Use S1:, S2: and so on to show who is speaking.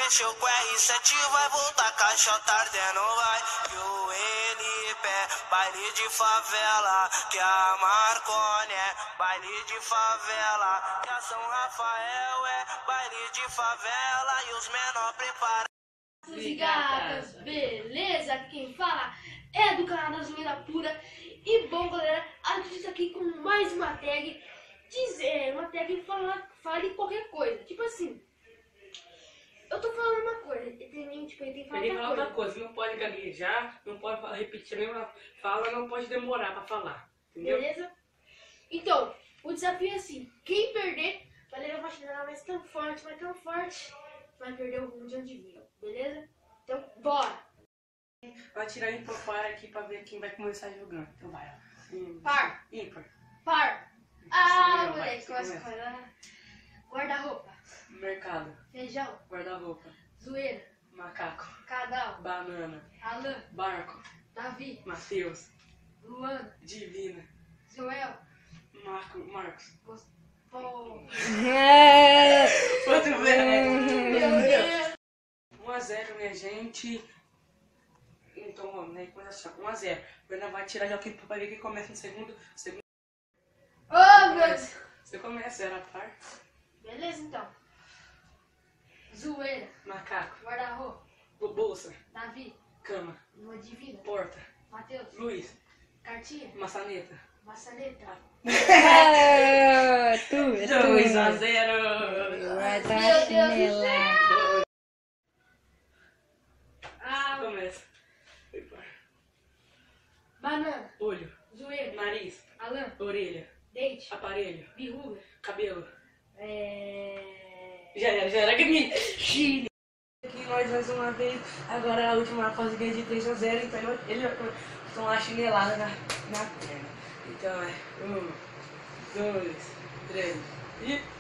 S1: mexeu com R7, vai voltar, caixa tá ardendo, vai. Que o Elipé, baile de favela. Que a Marconi é baile de favela. Que a São Rafael é baile de favela. E os menor preparados.
S2: E gatas, beleza? Aqui quem fala é do canal da Zoeira Pura. E bom, galera, a gente está aqui com mais uma tag. Uma tag fale qualquer coisa. Tipo assim, eu tô falando uma coisa, ele tem que falar outra coisa.
S3: Não pode gaguejar, não pode repetir a mesma fala, não pode demorar pra falar. Entendeu?
S2: Beleza? Então, o desafio é assim: quem perder vai levar uma chinela mais tão forte, vai perder o rumo de onde veio. Beleza? Então, bora!
S3: Vai tirar ímpar aqui pra ver quem vai começar jogando. Então vai, ó.
S2: Par.
S3: Ímpar.
S2: Par. Ah, moleque, começa. Guarda-roupa.
S3: Mercado.
S2: Feijão.
S3: Guarda-roupa.
S2: Zoeira.
S3: Macaco.
S2: Cadal.
S3: Banana.
S2: Alan.
S3: Barco.
S2: Davi.
S3: Matheus.
S2: Luana.
S3: Divina.
S2: Joel.
S3: Marcos.
S2: Pô.
S3: Outro velho.
S2: Meu Deus.
S3: 1-0, minha gente. Então vamos, né? Começa assim, 1-0. O Bruna vai tirar já pra ver quem começa no segundo.
S2: Oh, meu Deus.
S3: Você começa, era par.
S2: Beleza, então. Zoeira.
S3: Macaco.
S2: Guarda-roupa.
S3: Bolsa.
S2: Davi.
S3: Cama.
S2: Lua divina.
S3: Porta.
S2: Matheus.
S3: Luiz.
S2: Cartinha.
S3: Maçaneta.
S2: Maçaneta.
S3: 2-0.
S4: Vai dar
S2: Meu Deus do
S4: chinelada.
S2: Ah,
S3: Começa.
S2: banana.
S3: Olho.
S2: Zoeira.
S3: Nariz.
S2: Alan.
S3: Orelha.
S2: Dente.
S3: Aparelho.
S2: Birruga.
S3: Cabelo.
S2: É...
S3: Já era que me... Chile. Aqui nós mais uma vez. Agora a última fase ganha de 3-0. Então ele vai tomar uma chinelada na perna. Então é 1, 2, 3 e...